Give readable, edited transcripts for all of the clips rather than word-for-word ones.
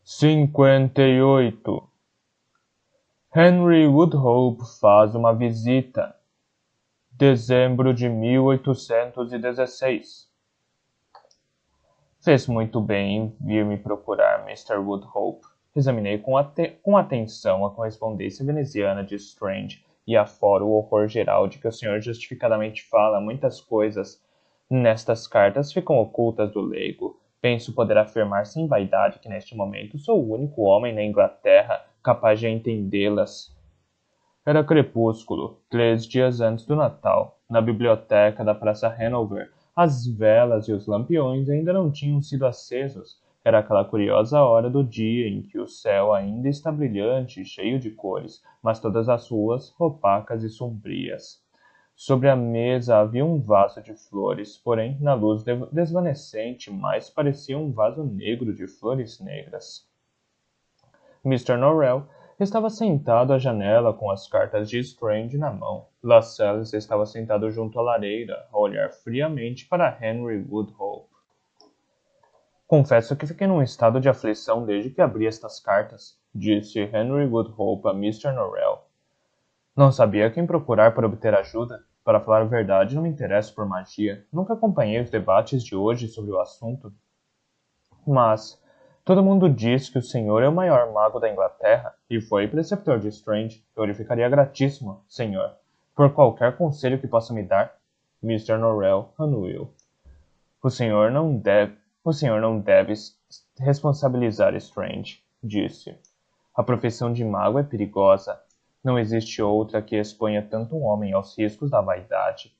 58. Henry Woodhope faz uma visita. Dezembro de 1816. Fez muito bem em vir me procurar, Mr. Woodhope. Examinei com atenção a correspondência veneziana de Strange e afora o horror geral de que o senhor justificadamente fala muitas coisas nestas cartas ficam ocultas do leigo. Penso poder afirmar sem vaidade que neste momento sou o único homem na Inglaterra capaz de entendê-las. Era crepúsculo, 3 dias antes do Natal. Na biblioteca da Praça Hanover, as velas e os lampiões ainda não tinham sido acesos. Era aquela curiosa hora do dia em que o céu ainda está brilhante e cheio de cores, mas todas as ruas opacas e sombrias. Sobre a mesa havia um vaso de flores, porém, na luz desvanecente, mais parecia um vaso negro de flores negras. Mr. Norrell estava sentado à janela com as cartas de Strange na mão. Lascelles estava sentado junto à lareira, a olhar friamente para Henry Woodhope. Confesso que fiquei num estado de aflição desde que abri estas cartas, disse Henry Woodhope a Mr. Norrell. Não sabia quem procurar para obter ajuda. Para falar a verdade, não me interesso por magia. Nunca acompanhei os debates de hoje sobre o assunto. Mas todo mundo diz que o senhor é o maior mago da Inglaterra e foi preceptor de Strange. Eu lhe ficaria gratíssimo, senhor, por qualquer conselho que possa me dar. Mr. Norrell anuiu. O senhor não deve responsabilizar Strange, disse. A profissão de mago é perigosa. Não existe outra que exponha tanto um homem aos riscos da vaidade.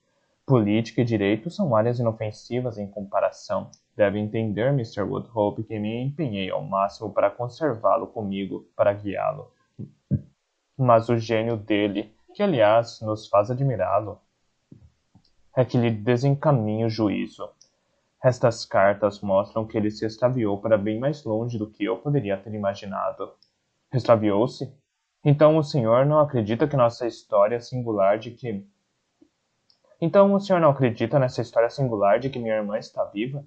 Política e direito são áreas inofensivas em comparação. Deve entender, Mr. Woodhope, que me empenhei ao máximo para conservá-lo comigo, para guiá-lo. Mas o gênio dele, que aliás nos faz admirá-lo, é que lhe desencaminha o juízo. Estas cartas mostram que ele se extraviou para bem mais longe do que eu poderia ter imaginado. Extraviou-se? Então o senhor não acredita que nossa história singular de que... Então o senhor não acredita nessa história singular de que minha irmã está viva?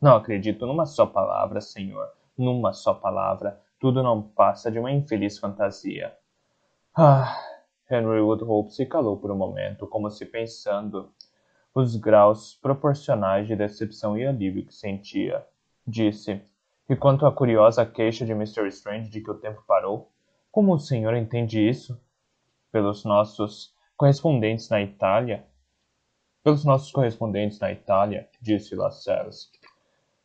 Não acredito numa só palavra, senhor. Numa só palavra. Tudo não passa de uma infeliz fantasia. Henry Woodhope se calou por um momento, como se pensando os graus proporcionais de decepção e alívio que sentia. Disse, e quanto à curiosa queixa de Mr. Strange de que o tempo parou, como o senhor entende isso? Pelos nossos correspondentes na Itália, disse Lascelles.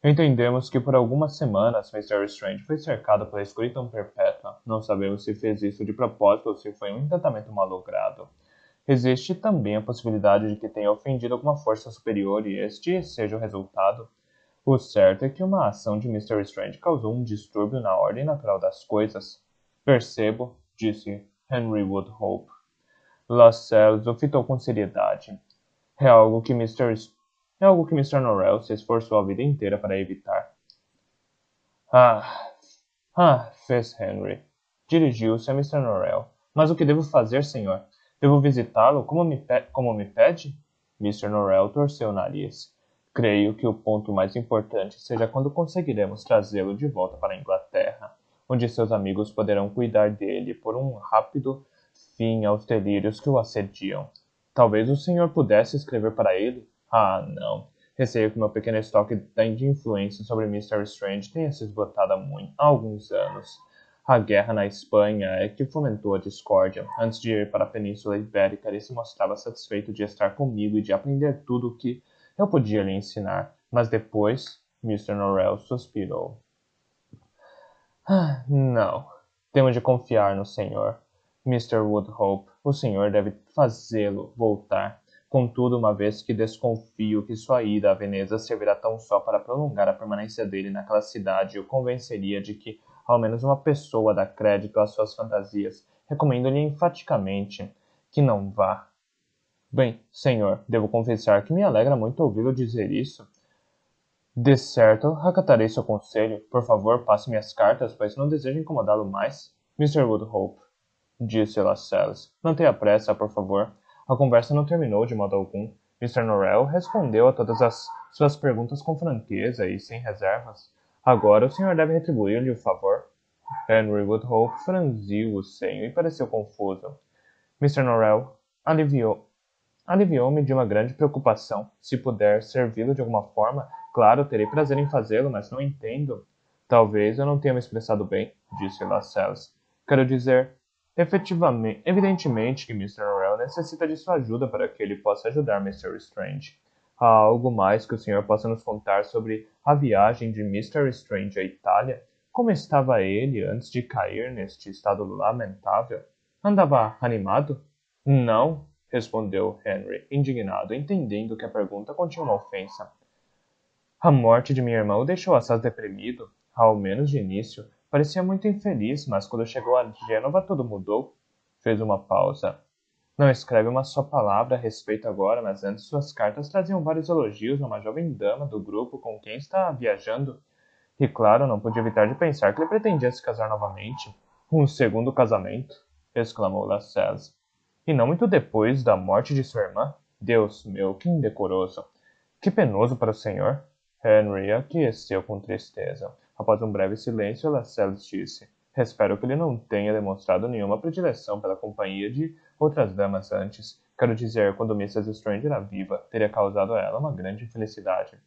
Entendemos que por algumas semanas Mr. Strange foi cercado pela escuridão perpétua. Não sabemos se fez isso de propósito ou se foi um encantamento malogrado. Existe também a possibilidade de que tenha ofendido alguma força superior e este seja o resultado. O certo é que uma ação de Mr. Strange causou um distúrbio na ordem natural das coisas. Percebo, disse Henry Woodhope. Lascelles o fitou com seriedade. É algo que Mr. Norrell se esforçou a vida inteira para evitar. Fez Henry. Dirigiu-se a Mr. Norrell. Mas o que devo fazer, senhor? Devo visitá-lo como me pede? Mr. Norrell torceu o nariz. Creio que o ponto mais importante seja quando conseguiremos trazê-lo de volta para a Inglaterra, onde seus amigos poderão cuidar dele por um rápido fim aos delírios que o assediam. Talvez o senhor pudesse escrever para ele? Não. Receio que meu pequeno estoque de influência sobre Mr. Strange tenha se esgotado há alguns anos. A guerra na Espanha é que fomentou a discórdia. Antes de ir para a Península Ibérica, ele se mostrava satisfeito de estar comigo e de aprender tudo o que eu podia lhe ensinar. Mas depois, Mr. Norrell suspirou. Não. Temos de confiar no senhor. Mr. Woodhope, o senhor deve fazê-lo voltar. Contudo, uma vez que desconfio que sua ida a Veneza servirá tão só para prolongar a permanência dele naquela cidade, eu convenceria de que ao menos uma pessoa dá crédito às suas fantasias. Recomendo-lhe enfaticamente que não vá. Bem, senhor, devo confessar que me alegra muito ouvi-lo dizer isso. De certo, acatarei seu conselho. Por favor, passe-me as cartas, pois não desejo incomodá-lo mais. Mr. Woodhope, disse Lascelles, não tenha pressa, por favor. A conversa não terminou de modo algum. Mr. Norrell respondeu a todas as suas perguntas com franqueza e sem reservas. Agora o senhor deve retribuir-lhe o favor. Henry Woodhope franziu o senho e pareceu confuso. Mr. Norrell aliviou-me de uma grande preocupação. Se puder servi-lo de alguma forma, claro, terei prazer em fazê-lo, mas não entendo. Talvez eu não tenha me expressado bem, disse Lascelles. Quero dizer, evidentemente que Mr. Norrell necessita de sua ajuda para que ele possa ajudar Mr. Strange. Há algo mais que o senhor possa nos contar sobre a viagem de Mr. Strange à Itália? Como estava ele antes de cair neste estado lamentável? Andava animado? Não, respondeu Henry, indignado, entendendo que a pergunta continha uma ofensa. A morte de minha irmã o deixou assaz deprimido, ao menos de início. Parecia muito infeliz, mas quando chegou a Gênova tudo mudou. Fez uma pausa. Não escreve uma só palavra a respeito agora, mas antes suas cartas traziam vários elogios a uma jovem dama do grupo com quem está viajando. E claro, não pude evitar de pensar que ele pretendia se casar novamente. Um segundo casamento, exclamou Lascelles. E não muito depois da morte de sua irmã? Deus meu, que indecoroso. Que penoso para o senhor. Henry aqueceu com tristeza. Após um breve silêncio, Lascelles disse: Espero que ele não tenha demonstrado nenhuma predileção pela companhia de outras damas antes. Quero dizer, quando Mrs. Strange era viva, teria causado a ela uma grande infelicidade.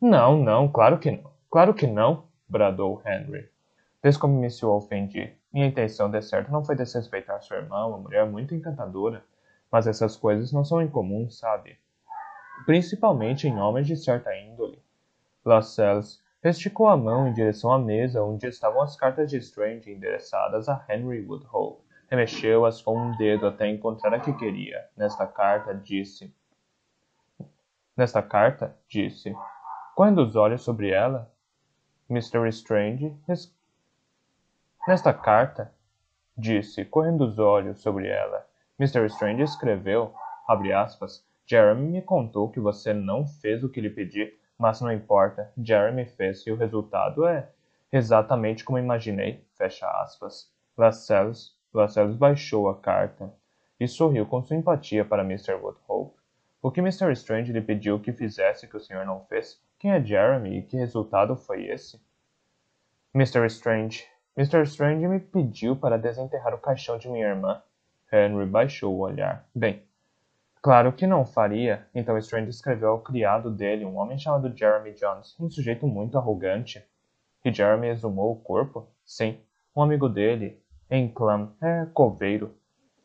Não, não, claro que não. Claro que não, bradou Henry. Descomissou ofendi. Minha intenção, de certo, não foi desrespeitar sua irmã, uma mulher muito encantadora. Mas essas coisas não são incomuns, sabe? Principalmente em homens de certa índole. Lascelles esticou a mão em direção à mesa onde estavam as cartas de Strange endereçadas a Henry Woodhope. Remexeu-as com um dedo até encontrar a que queria. Nesta carta, disse, correndo os olhos sobre ela, Mr. Strange... Nesta carta, disse, correndo os olhos sobre ela, Mr. Strange escreveu, abre aspas, Jeremy me contou que você não fez o que lhe pedi, mas não importa, Jeremy fez e o resultado é exatamente como imaginei, fecha aspas. Lascelles baixou a carta e sorriu com simpatia para Mr. Woodhope. O que Mr. Strange lhe pediu que fizesse que o senhor não fez? Quem é Jeremy e que resultado foi esse? Mr. Strange me pediu para desenterrar o caixão de minha irmã. Henry baixou o olhar. Bem, claro que não faria. Então Strange escreveu ao criado dele, um homem chamado Jeremy Jones, um sujeito muito arrogante. E Jeremy exumou o corpo? Sim. Um amigo dele, em Clam, coveiro.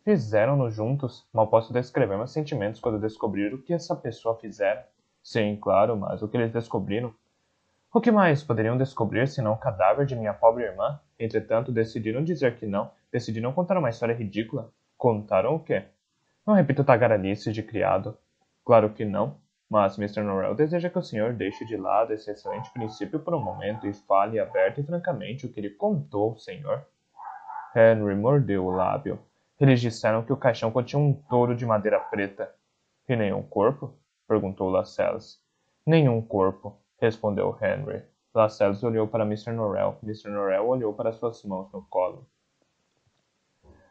Fizeram-no juntos. Mal posso descrever meus sentimentos quando descobrir o que essa pessoa fizera. Sim, claro, mas o que eles descobriram? O que mais poderiam descobrir senão o cadáver de minha pobre irmã? Entretanto, decidiram dizer que não. Decidiram contar uma história ridícula. Contaram o quê? Não repito tagarelices de criado. Claro que não. Mas Mr. Norrell deseja que o senhor deixe de lado esse excelente princípio por um momento e fale aberto e francamente o que ele contou, senhor. Henry mordeu o lábio. Eles disseram que o caixão continha um touro de madeira preta. E nenhum corpo? Perguntou Lascelles. Nenhum corpo, respondeu Henry. Lascelles olhou para Mr. Norrell. Mr. Norrell olhou para suas mãos no colo.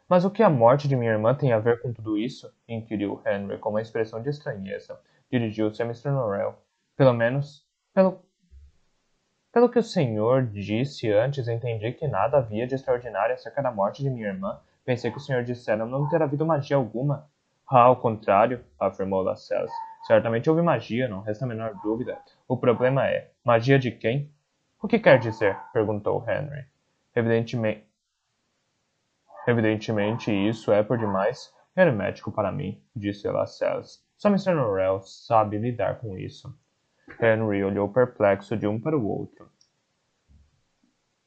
Mas o que a morte de minha irmã tem a ver com tudo isso? Inquiriu Henry com uma expressão de estranheza. Dirigiu-se a Mr. Norrell. Pelo menos, pelo que o senhor disse antes, entendi que nada havia de extraordinário acerca da morte de minha irmã. Pensei que o senhor dissera não ter havido magia alguma. Ah, ao contrário, afirmou Lascelles. Certamente houve magia, não resta a menor dúvida. O problema é, magia de quem? O que quer dizer? Perguntou Henry. Evidentemente isso é por demais hermético para mim, disse Lascelles. Só Mr. Norrell sabe lidar com isso. Henry olhou perplexo de um para o outro.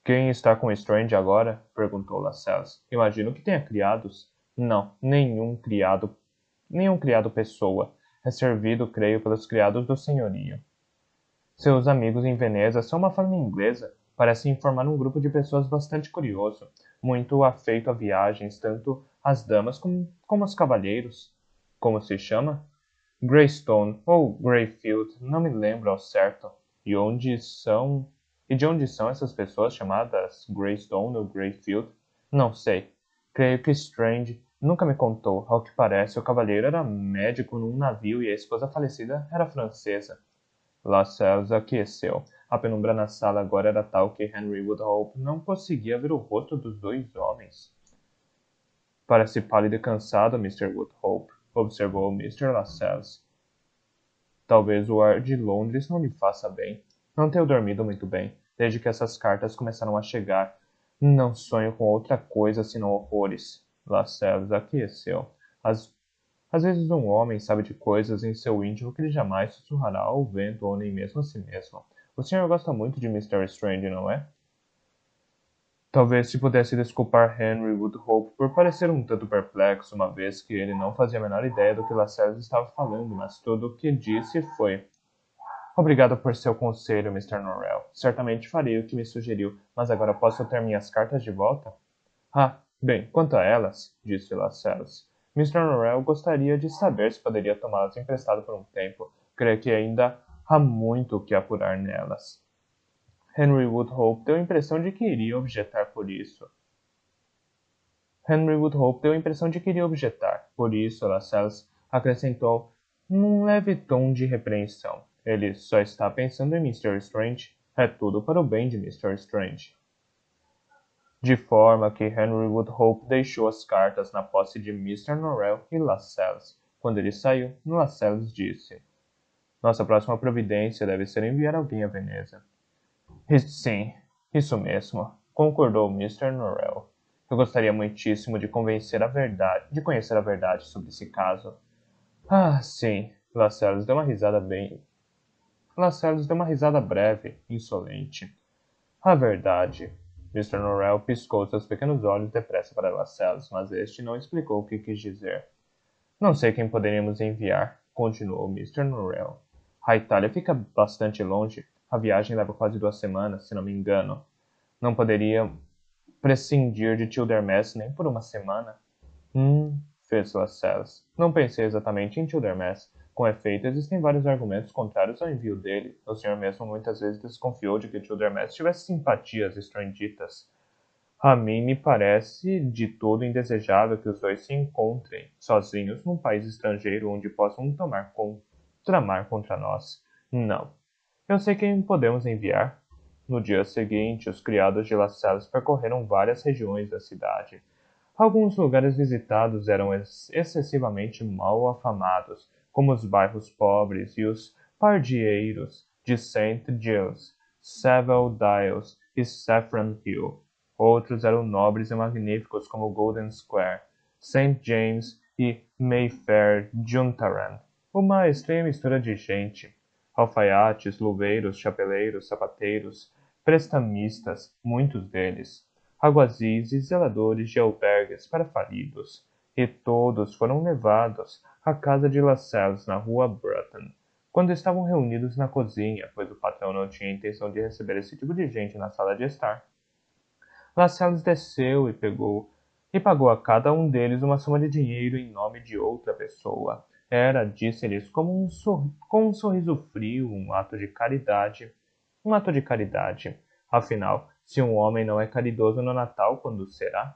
Quem está com Strange agora? Perguntou Lascelles. Imagino que tenha criados. Não, nenhum criado pessoa. É servido, creio, pelos criados do senhorio. Seus amigos em Veneza são uma família inglesa. Parecem formar um grupo de pessoas bastante curioso, muito afeito a viagens, tanto as damas como os cavalheiros. Como se chama? Greystone ou Greyfield, não me lembro ao certo. E de onde são essas pessoas chamadas Greystone ou Greyfield? Não sei. Creio que Strange nunca me contou. Ao que parece, o cavalheiro era médico num navio e a esposa falecida era francesa. Lascelles aqueceu. A penumbra na sala agora era tal que Henry Woodhope não conseguia ver o rosto dos dois homens. Parece pálido e cansado, Mr. Woodhope, observou Mr. Lascelles. Talvez o ar de Londres não lhe faça bem. Não tenho dormido muito bem, desde que essas cartas começaram a chegar. Não sonho com outra coisa senão horrores. Lascelles aqueceu. Às vezes um homem sabe de coisas em seu íntimo que ele jamais sussurrará ao vento ou nem mesmo a si mesmo. O senhor gosta muito de Mr. Strange, não é? Talvez se pudesse desculpar Henry Woodhope por parecer um tanto perplexo, uma vez que ele não fazia a menor ideia do que Lascelles estava falando, mas tudo o que disse foi: Obrigado por seu conselho, Mr. Norrell. Certamente farei o que me sugeriu, mas agora posso ter minhas cartas de volta? Ah, bem, quanto a elas, disse Lascelles, Mr. Norrell gostaria de saber se poderia tomá-las emprestado por um tempo. Creio que ainda há muito o que apurar nelas. Henry Woodhope deu a impressão de que iria objetar por isso. Por isso, Lascelles acrescentou num leve tom de repreensão. Ele só está pensando em Mr. Strange. É tudo para o bem de Mr. Strange. De forma que Henry Woodhope deixou as cartas na posse de Mr. Norrell e Lascelles. Quando ele saiu, Lascelles disse: Nossa próxima providência deve ser enviar alguém a Veneza. Sim, isso mesmo, concordou Mr. Norrell. Eu gostaria muitíssimo de conhecer a verdade sobre esse caso. Ah, sim, Lascelles deu uma risada breve, insolente. A verdade. Mr. Norrell piscou seus pequenos olhos depressa para Lascelles, mas este não explicou o que quis dizer. Não sei quem poderíamos enviar, continuou Mr. Norrell. A Itália fica bastante longe. A viagem leva quase 2 semanas, se não me engano. Não poderia prescindir de Childermess nem por uma semana? Fez Lascelles. Não pensei exatamente em Childermess. Com efeito, existem vários argumentos contrários ao envio dele. O senhor mesmo muitas vezes desconfiou de que Childermess tivesse simpatias estranditas. A mim me parece de todo indesejável que os dois se encontrem, sozinhos, num país estrangeiro onde possam tramar contra nós. Não. Eu sei quem podemos enviar. No dia seguinte, os criados de Lascelles percorreram várias regiões da cidade. Alguns lugares visitados eram excessivamente mal afamados, como os bairros pobres e os pardieiros de St. Giles, Savile Dials e Saffron Hill. Outros eram nobres e magníficos como Golden Square, St. James e Mayfair Juntaran. Uma estranha mistura de gente. Alfaiates, luveiros, chapeleiros, sapateiros, prestamistas, muitos deles. Aguazis e zeladores de albergues para falidos. E todos foram levados à casa de Lascelles na rua Broughton, quando estavam reunidos na cozinha, pois o patrão não tinha intenção de receber esse tipo de gente na sala de estar. Lascelles desceu e pagou a cada um deles uma soma de dinheiro em nome de outra pessoa. Era, disse-lhes, com um sorriso frio, um ato de caridade. Um ato de caridade. Afinal, se um homem não é caridoso no Natal, quando será?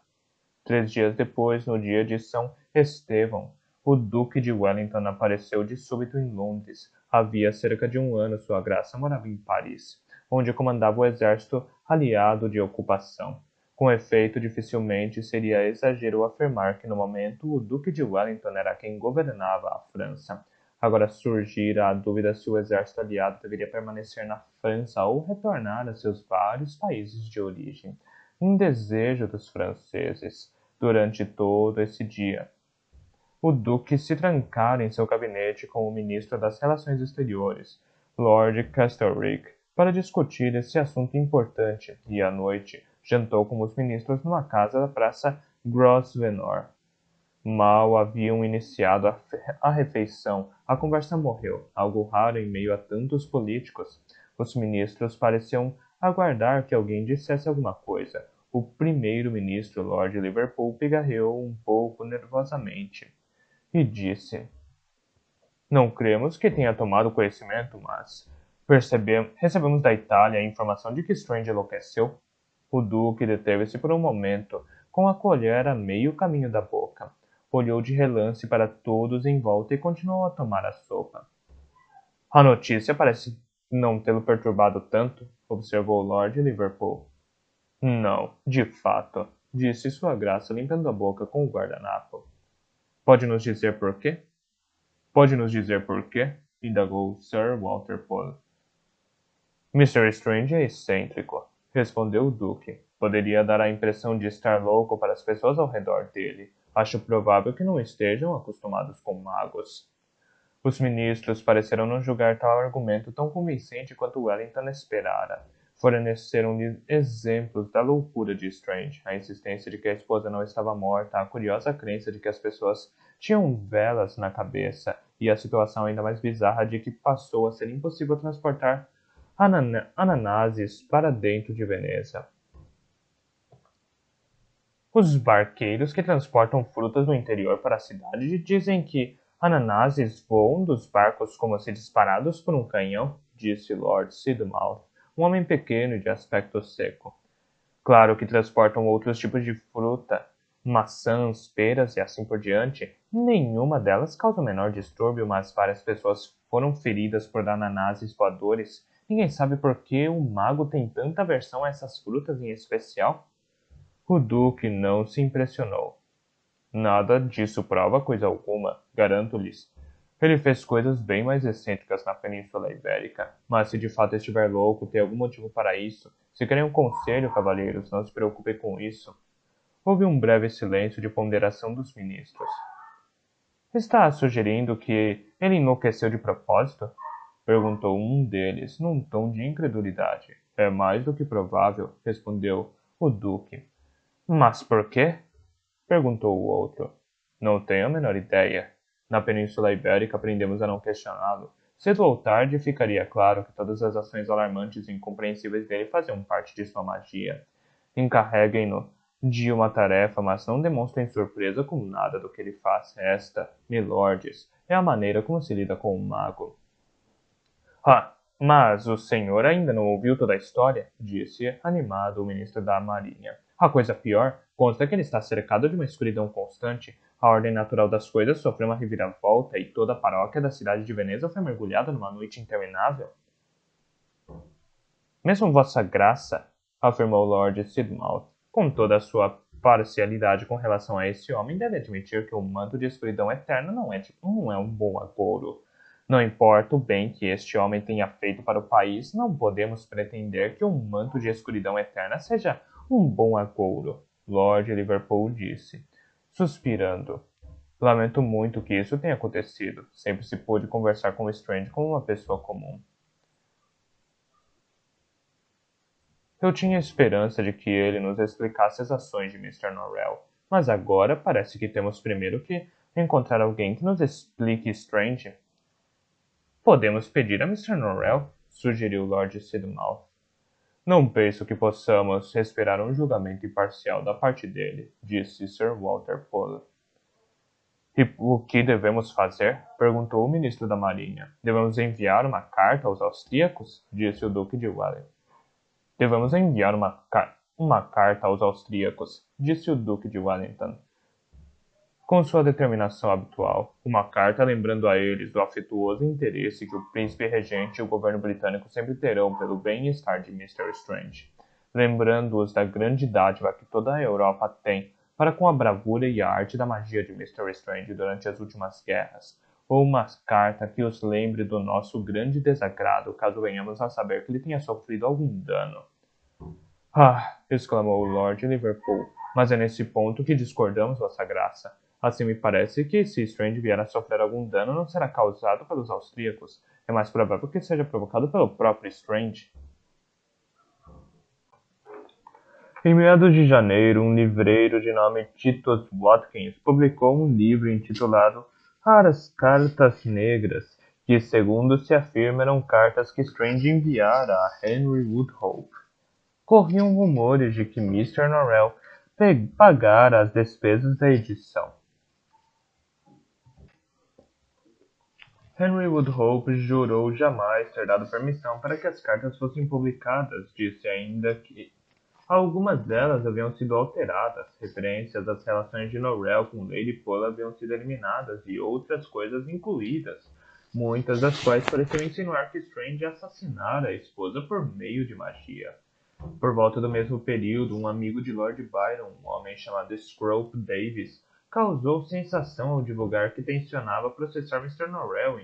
3 dias depois, no dia de São Estevão, o Duque de Wellington apareceu de súbito em Londres. Havia cerca de 1 ano sua graça morava em Paris, onde comandava o exército aliado de ocupação. Com efeito, dificilmente seria exagero afirmar que no momento o Duque de Wellington era quem governava a França. Agora surgira a dúvida se o exército aliado deveria permanecer na França ou retornar a seus vários países de origem. Um desejo dos franceses. Durante todo esse dia, o Duque se trancara em seu gabinete com o ministro das Relações Exteriores, Lord Castlereagh, para discutir esse assunto importante, e à noite jantou com os ministros numa casa da praça Grosvenor. Mal haviam iniciado a refeição, a conversa morreu, algo raro em meio a tantos políticos. Os ministros pareciam aguardar que alguém dissesse alguma coisa. O primeiro-ministro, Lord Liverpool, pigarreou um pouco nervosamente e disse: Não cremos que tenha tomado conhecimento, mas recebemos da Itália a informação de que Strange enlouqueceu. O duque deteve-se por um momento, com a colher a meio caminho da boca. Olhou de relance para todos em volta e continuou a tomar a sopa. A notícia parece não tê-lo perturbado tanto, observou Lord Liverpool. Não, de fato, disse Sua Graça limpando a boca com o guardanapo. Pode nos dizer por quê? Pode nos dizer por quê? Indagou Sir Walter Pole. Mr. Strange é excêntrico, respondeu o Duque. Poderia dar a impressão de estar louco para as pessoas ao redor dele. Acho provável que não estejam acostumados com magos. Os ministros pareceram não julgar tal argumento tão convincente quanto Wellington esperara. Forneceram-lhe exemplos da loucura de Strange, a insistência de que a esposa não estava morta, a curiosa crença de que as pessoas tinham velas na cabeça e a situação ainda mais bizarra de que passou a ser impossível transportar ananases para dentro de Veneza. Os barqueiros que transportam frutas do interior para a cidade dizem que ananases voam dos barcos como se disparados por um canhão, disse Lord Sidmouth, um homem pequeno e de aspecto seco. Claro que transportam outros tipos de fruta, maçãs, peras e assim por diante. Nenhuma delas causa o menor distúrbio, mas várias pessoas foram feridas por ananases voadores. Ninguém sabe por que o mago tem tanta aversão a essas frutas em especial. O Duque não se impressionou. Nada disso prova coisa alguma, garanto-lhes. Ele fez coisas bem mais excêntricas na Península Ibérica, mas se de fato estiver louco, tem algum motivo para isso. Se querem um conselho, cavalheiros, não se preocupe com isso. Houve um breve silêncio de ponderação dos ministros. Está sugerindo que ele enlouqueceu de propósito? Perguntou um deles, num tom de incredulidade. É mais do que provável, respondeu o Duque. Mas por quê? Perguntou o outro. Não tenho a menor ideia. Na Península Ibérica aprendemos a não questioná-lo. Cedo ou tarde ficaria claro que todas as ações alarmantes e incompreensíveis dele faziam parte de sua magia. Encarreguem-no de uma tarefa, mas não demonstrem surpresa com nada do que ele faz. Esta, milordes, é a maneira como se lida com um mago. Ah, mas o senhor ainda não ouviu toda a história? Disse, animado, o ministro da Marinha. A coisa pior, consta que ele está cercado de uma escuridão constante. A ordem natural das coisas sofreu uma reviravolta e toda a paróquia da cidade de Veneza foi mergulhada numa noite interminável. Mesmo Vossa Graça, afirmou Lord Sidmouth, com toda a sua parcialidade com relação a esse homem, deve admitir que o manto de escuridão eterna não é um bom agouro. Não importa o bem que este homem tenha feito para o país, não podemos pretender que um manto de escuridão eterna seja um bom agouro, Lord Liverpool disse, suspirando. Lamento muito que isso tenha acontecido. Sempre se pôde conversar com Strange como uma pessoa comum. Eu tinha esperança de que ele nos explicasse as ações de Mr. Norrell, mas agora parece que temos primeiro que encontrar alguém que nos explique Strange. Podemos pedir a Mr. Norrell, sugeriu Lord Sidmouth. Não penso que possamos esperar um julgamento imparcial da parte dele, disse Sir Walter Pole. E o que devemos fazer? Perguntou o ministro da Marinha. Devemos enviar uma carta aos austríacos? Disse o Duque de Wellington. Devemos enviar uma carta aos austríacos, disse o Duque de Wellington. Com sua determinação habitual, uma carta lembrando a eles do afetuoso interesse que o príncipe regente e o governo britânico sempre terão pelo bem-estar de Mr. Strange, lembrando-os da grande dádiva que toda a Europa tem para com a bravura e a arte da magia de Mr. Strange durante as últimas guerras, ou uma carta que os lembre do nosso grande desagrado caso venhamos a saber que ele tenha sofrido algum dano. Ah, exclamou o Lord Liverpool, mas é nesse ponto que discordamos, Vossa Graça. Assim me parece que, se Strange vier a sofrer algum dano, não será causado pelos austríacos. É mais provável que seja provocado pelo próprio Strange. Em meados de janeiro, um livreiro de nome Titus Watkins publicou um livro intitulado As Cartas Negras, que, segundo se afirma, eram cartas que Strange enviara a Henry Woodhope. Corriam rumores de que Mr. Norrell pagara as despesas da edição. Henry Woodhope jurou jamais ter dado permissão para que as cartas fossem publicadas, disse ainda que algumas delas haviam sido alteradas, referências às relações de Norrell com Lady Pole haviam sido eliminadas e outras coisas incluídas. muitas das quais pareciam insinuar que Strange assassinara a esposa por meio de magia. Por volta do mesmo período, um amigo de Lord Byron, um homem chamado Scrope Davis, causou sensação ao divulgar que tencionava processar Mr. Norrell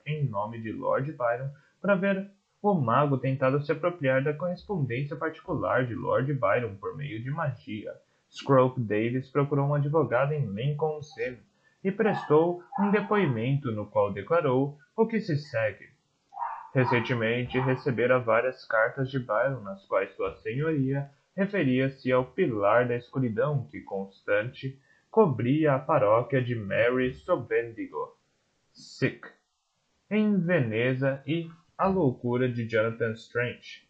em nome de Lord Byron por haver o mago tentado se apropriar da correspondência particular de Lord Byron por meio de magia. Scrope Davis procurou um advogado em Lincoln's Inn e prestou um depoimento no qual declarou o que se segue. Recentemente recebera várias cartas de Byron nas quais Sua Senhoria referia-se ao pilar da escuridão que constante cobria a paróquia de Mary Sobendigo, Sick, em Veneza e a loucura de Jonathan Strange.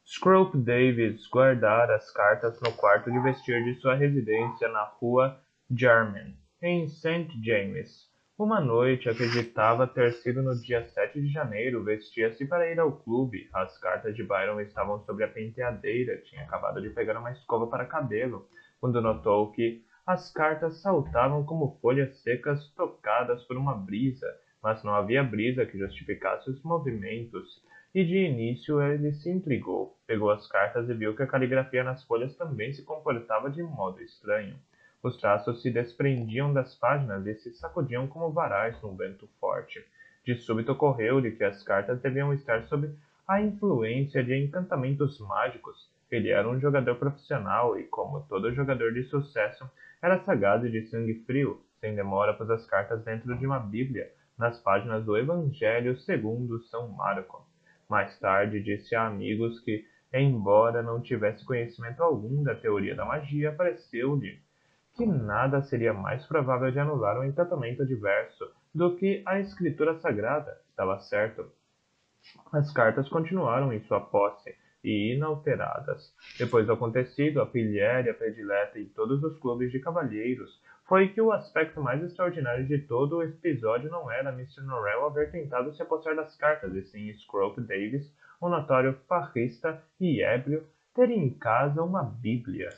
Scrope Davis guardara as cartas no quarto de vestir de sua residência na rua Jarman, em St. James. Uma noite, acreditava ter sido no dia 7 de janeiro, vestia-se para ir ao clube. As cartas de Byron estavam sobre a penteadeira. Tinha acabado de pegar uma escova para cabelo, quando notou que as cartas saltavam como folhas secas tocadas por uma brisa, mas não havia brisa que justificasse os movimentos. E de início ele se intrigou. Pegou as cartas e viu que a caligrafia nas folhas também se comportava de modo estranho. Os traços se desprendiam das páginas e se sacudiam como varais num vento forte. De súbito ocorreu-lhe que as cartas deviam estar sob a influência de encantamentos mágicos. Ele era um jogador profissional e, como todo jogador de sucesso, era sagaz e de sangue frio. Sem demora, pôs as cartas dentro de uma bíblia, nas páginas do Evangelho segundo São Marco. Mais tarde, disse a amigos que, embora não tivesse conhecimento algum da teoria da magia, pareceu-lhe que nada seria mais provável de anular um encantamento adverso do que a escritura sagrada. Estava certo. As cartas continuaram em sua posse e inalteradas. Depois do acontecido, a pilhéria predileta em todos os clubes de cavalheiros foi que o aspecto mais extraordinário de todo o episódio não era Mr. Norrell haver tentado se apossar das cartas, e sim Scrope Davis, um notório farrista e ébrio, ter em casa uma bíblia.